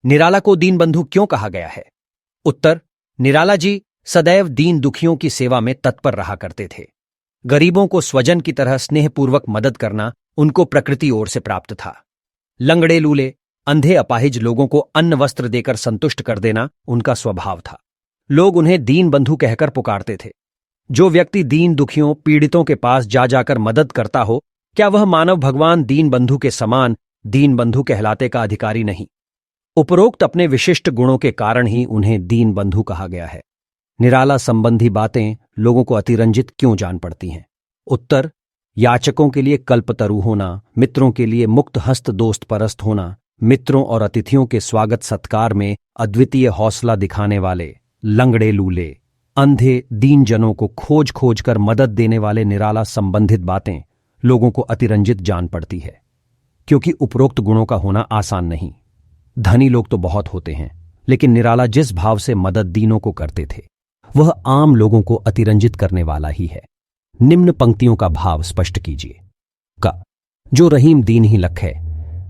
निराला को दीनबंधु क्यों कहा गया है? उत्तर, निराला जी सदैव दीन दुखियों की सेवा में तत्पर रहा करते थे। गरीबों को स्वजन की तरह स्नेहपूर्वक मदद करना उनको प्रकृति ओर से प्राप्त था। लंगड़े लूले, अंधे अपाहिज लोगों को अन्न वस्त्र देकर संतुष्ट कर देना उनका स्वभाव था। लोग उन्हें दीनबंधु कहकर पुकारते थे। जो व्यक्ति दीन दुखियों पीड़ितों के पास जा जाकर मदद करता हो, क्या वह मानव भगवान दीनबंधु के समान दीनबंधु कहलाते का अधिकारी नहीं? उपरोक्त अपने विशिष्ट गुणों के कारण ही उन्हें दीनबंधु कहा गया है। निराला संबंधी बातें लोगों को अतिरंजित क्यों जान पड़ती हैं? उत्तर, याचकों के लिए कल्पतरु होना, मित्रों के लिए मुक्त हस्त दोस्त परस्त होना, मित्रों और अतिथियों के स्वागत सत्कार में अद्वितीय हौसला दिखाने वाले, लंगड़े लूले, अंधे दीन जनों को खोज खोज कर मदद देने वाले निराला संबंधित बातें लोगों को अतिरंजित जान पड़ती है, क्योंकि उपरोक्त गुणों का होना आसान नहीं। धनी लोग तो बहुत होते हैं, लेकिन निराला जिस भाव से मदद दीनों को करते थे वह आम लोगों को अतिरंजित करने वाला ही है। निम्न पंक्तियों का भाव स्पष्ट कीजिए। क, जो रहीम दीन ही लखै,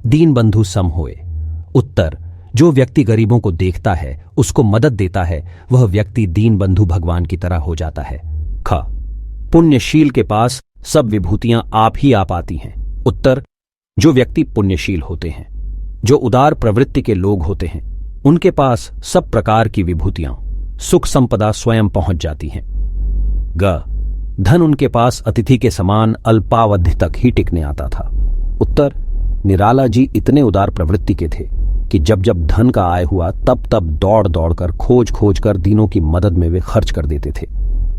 दीन बंधु सम होए। उत्तर, जो व्यक्ति गरीबों को देखता है, उसको मदद देता है, वह व्यक्ति दीन बंधु भगवान की तरह हो जाता है। ख, पुण्यशील के पास सब विभूतियां आप ही आप आती हैं। उत्तर, जो व्यक्ति पुण्यशील होते हैं, जो उदार प्रवृत्ति के लोग होते हैं, उनके पास सब प्रकार की विभूतियां, सुख संपदा स्वयं पहुंच जाती हैं। ग, धन उनके पास अतिथि के समान अल्पावधि तक ही टिकने आता था। उत्तर, निराला जी इतने उदार प्रवृत्ति के थे कि जब जब धन का आय हुआ तब तब दौड़ दौड़ कर खोज खोज कर दीनों की मदद में वे खर्च कर देते थे।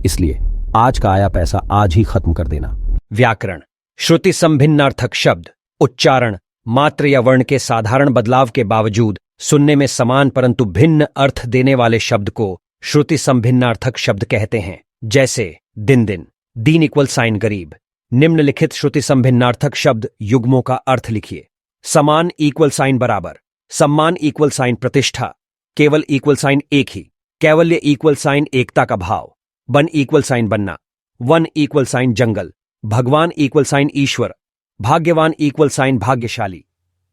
इसलिए आज का आया पैसा आज ही खत्म कर देना। व्याकरण, श्रुति संभिन्नार्थक शब्द उच्चारण मात्र या वर्ण के साधारण बदलाव के बावजूद सुनने में समान परंतु भिन्न अर्थ देने वाले शब्द को श्रुति संभिन्नार्थक शब्द कहते हैं। जैसे दिन दिन, दीन इक्वल साइन गरीब। निम्नलिखित श्रुति संभिन्नार्थक शब्द युग्मों का अर्थ लिखिए। समान इक्वल साइन बराबर, सम्मान इक्वल साइन प्रतिष्ठा, केवल इक्वल साइन एक ही, कैवल्य इक्वल साइन एकता का भाव, वन इक्वल साइन बनना, वन इक्वल साइन जंगल, भगवान इक्वल साइन ईश्वर, भाग्यवान इक्वल साइन भाग्यशाली,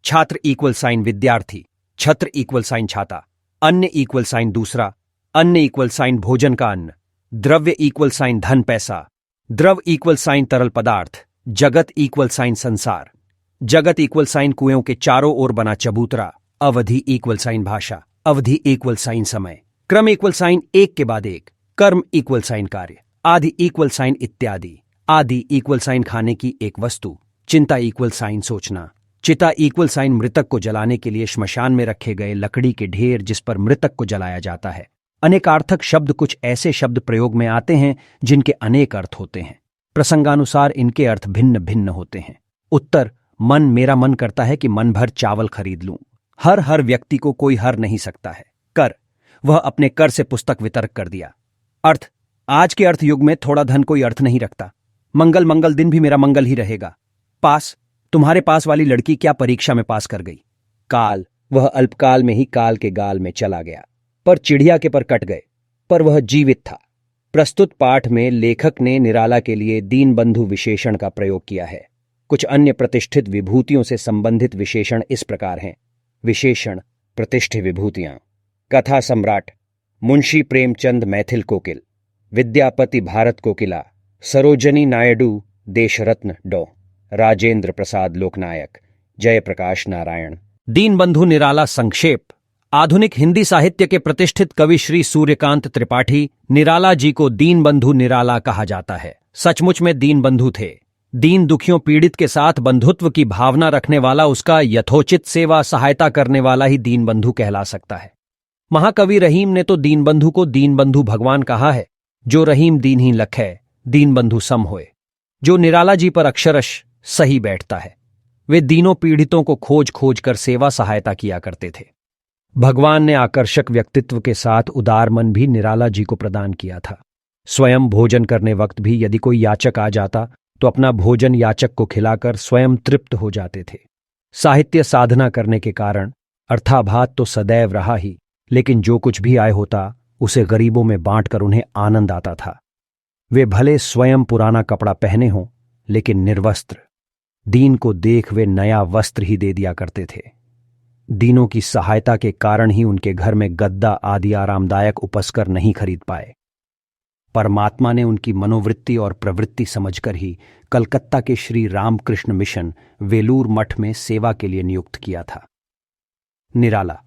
छात्र इक्वल साइन विद्यार्थी, छत्र इक्वल साइन छाता, अन्न इक्वल साइन दूसरा, अन्न इक्वल साइन भोजन का अन्न, द्रव्य इक्वल साइन धन पैसा, द्रव इक्वल साइन तरल पदार्थ, जगत इक्वल साइन संसार, जगत इक्वल साइन कुएं के चारों ओर बना चबूतरा, अवधि इक्वल साइन भाषा, अवधि इक्वल साइन समय, क्रम इक्वल साइन एक के बाद एक, कर्म इक्वल साइन कार्य, आदि इक्वल साइन इत्यादि, आदि इक्वल साइन खाने की एक वस्तु, चिंता इक्वल साइन सोचना, चिता इक्वल साइन मृतक को जलाने के लिए श्मशान में रखे गए लकड़ी के ढेर जिस पर मृतक को जलाया जाता है। अनेकार्थक शब्द कुछ ऐसे शब्द प्रयोग में आते हैं जिनके अनेक अर्थ होते हैं। प्रसंगानुसार इनके अर्थ भिन्न भिन्न होते हैं। उत्तर, मन, मेरा मन करता है कि मन भर चावल खरीद लूं। हर व्यक्ति को कोई हर नहीं सकता है। कर, वह अपने कर से पुस्तक वितरक कर दिया। अर्थ, आज के अर्थ युग में थोड़ा धन कोई अर्थ नहीं रखता। मंगल, मंगल दिन भी मेरा मंगल ही रहेगा। पास, तुम्हारे पास वाली लड़की क्या परीक्षा में पास कर गई। काल, वह अल्पकाल में ही काल के गाल में चला गया। पर चिड़िया के पर कट गए, पर वह जीवित था। प्रस्तुत पाठ में लेखक ने निराला के लिए दीनबंधु विशेषण का प्रयोग किया है। कुछ अन्य प्रतिष्ठित विभूतियों से संबंधित विशेषण इस प्रकार हैं। विशेषण प्रतिष्ठित विभूतियां: कथा सम्राट मुंशी प्रेमचंद मैथिल कोकिल, विद्यापति भारत कोकिला, सरोजनी नायडू देशरत्न डॉ, राजेंद्र प्रसाद लोकनायक, जयप्रकाश नारायण। दीनबंधु निराला संक्षेप। आधुनिक हिंदी साहित्य के प्रतिष्ठित कवि श्री सूर्यकांत त्रिपाठी निराला जी को दीनबंधु निराला कहा जाता है। सचमुच में दीनबंधु थे। दीन दुखियों पीड़ित के साथ बंधुत्व की भावना रखने वाला, उसका यथोचित सेवा सहायता करने वाला ही दीनबंधु कहला सकता है। महाकवि रहीम ने तो दीनबंधु को दीनबंधु भगवान कहा है। जो रहीम दीन ही लखै, दीनबंधु सम होए। जो निराला जी पर अक्षरश सही बैठता है। वे दीनों पीड़ितों को खोज खोज कर सेवा सहायता किया करते थे। भगवान ने आकर्षक व्यक्तित्व के साथ उदार मन भी निराला जी को प्रदान किया था। स्वयं भोजन करने वक्त भी यदि कोई याचक आ जाता तो अपना भोजन याचक को खिलाकर स्वयं तृप्त हो जाते थे। साहित्य साधना करने के कारण अर्थाभात तो सदैव रहा ही, लेकिन जो कुछ भी आय होता उसे गरीबों में बांटकर उन्हें आनंद आता था। वे भले स्वयं पुराना कपड़ा पहने हों, लेकिन निर्वस्त्र। दीन को देख वे नया वस्त्र ही दे दिया करते थे। दीनों की सहायता के कारण ही उनके घर में गद्दा आदि आरामदायक उपस्कर नहीं खरीद पाए। परमात्मा ने उनकी मनोवृत्ति और प्रवृत्ति समझकर ही कलकत्ता के श्री रामकृष्ण मिशन वेलूर मठ में सेवा के लिए नियुक्त किया था। निराला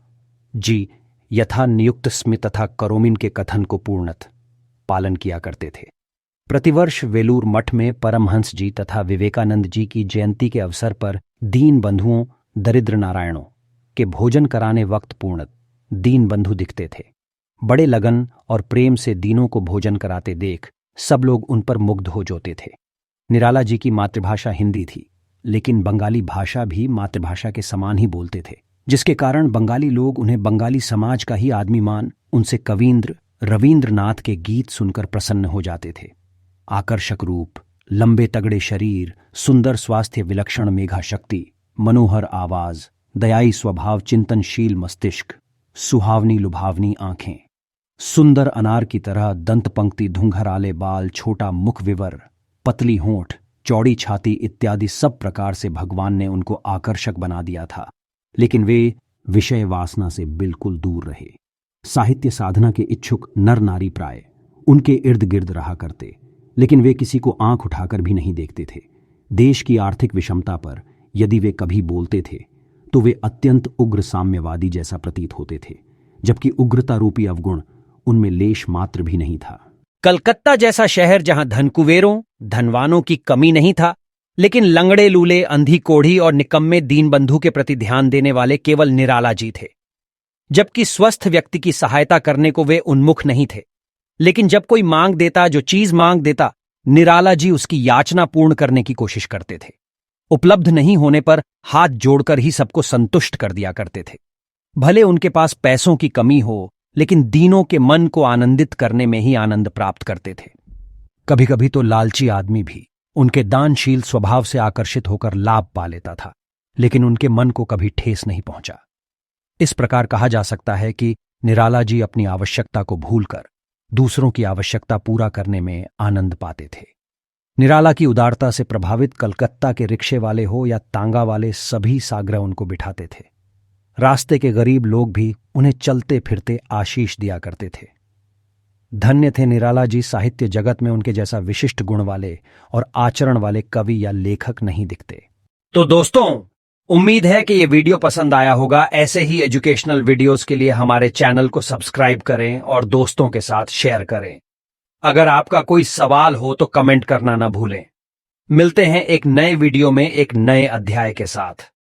जी यथा नियुक्त स्मित तथा करोमिन के कथन को पूर्णतः पालन किया करते थे। प्रतिवर्ष वेलूर मठ में परमहंस जी तथा विवेकानंद जी की जयंती के अवसर पर दीन बंधुओं दरिद्र नारायणों के भोजन कराने वक्त पूर्णतः दीन बंधु दिखते थे। बड़े लगन और प्रेम से दीनों को भोजन कराते देख सब लोग उन पर मुग्ध हो जाते थे। निराला जी की मातृभाषा हिंदी थी, लेकिन बंगाली भाषा भी मातृभाषा के समान ही बोलते थे, जिसके कारण बंगाली लोग उन्हें बंगाली समाज का ही आदमी मान उनसे कवींद्र रवींद्रनाथ के गीत सुनकर प्रसन्न हो जाते थे। आकर्षक रूप, लंबे तगड़े शरीर, सुंदर स्वास्थ्य, विलक्षण मेघा शक्ति, मनोहर आवाज, दयाई स्वभाव, चिंतनशील मस्तिष्क, सुहावनी लुभावनी आंखें, सुंदर अनार की तरह दंत पंक्ति, धुंघराले बाल, छोटा मुख विवर, पतली होंठ, चौड़ी छाती इत्यादि सब प्रकार से भगवान ने उनको आकर्षक बना दिया था। लेकिन वे विषय वासना से बिल्कुल दूर रहे। साहित्य साधना के इच्छुक नर नारी प्राय उनके इर्द गिर्द रहा करते, लेकिन वे किसी को आंख उठाकर भी नहीं देखते थे। देश की आर्थिक विषमता पर यदि वे कभी बोलते थे तो वे अत्यंत उग्र साम्यवादी जैसा प्रतीत होते थे, जबकि उग्रता रूपी अवगुण उनमें लेश मात्र भी नहीं था। कलकत्ता जैसा शहर जहां धनकुबेरों धनवानों की कमी नहीं था, लेकिन लंगड़े लूले, अंधी कोढ़ी और निकम्मे दीनबंधु के प्रति ध्यान देने वाले केवल निराला जी थे। जबकि स्वस्थ व्यक्ति की सहायता करने को वे उन्मुख नहीं थे, लेकिन जब कोई मांग देता, जो चीज मांग देता, निराला जी उसकी याचना पूर्ण करने की कोशिश करते थे। उपलब्ध नहीं होने पर हाथ जोड़कर ही सबको संतुष्ट कर दिया करते थे। भले उनके पास पैसों की कमी हो, लेकिन दीनों के मन को आनंदित करने में ही आनंद प्राप्त करते थे। कभी कभी तो लालची आदमी भी उनके दानशील स्वभाव से आकर्षित होकर लाभ पा लेता था, लेकिन उनके मन को कभी ठेस नहीं पहुंचा। इस प्रकार कहा जा सकता है कि निराला जी अपनी आवश्यकता को भूलकर दूसरों की आवश्यकता पूरा करने में आनंद पाते थे। निराला की उदारता से प्रभावित कलकत्ता के रिक्शे वाले हो या तांगा वाले, सभी साग्रह उनको बिठाते थे। रास्ते के गरीब लोग भी उन्हें चलते फिरते आशीष दिया करते थे। धन्य थे निराला जी, साहित्य जगत में उनके जैसा विशिष्ट गुण वाले और आचरण वाले कवि या लेखक नहीं दिखते। तो दोस्तों, उम्मीद है कि ये वीडियो पसंद आया होगा। ऐसे ही एजुकेशनल वीडियोस के लिए हमारे चैनल को सब्सक्राइब करें और दोस्तों के साथ शेयर करें। अगर आपका कोई सवाल हो तो कमेंट करना ना भूलें। मिलते हैं एक नए वीडियो में एक नए अध्याय के साथ।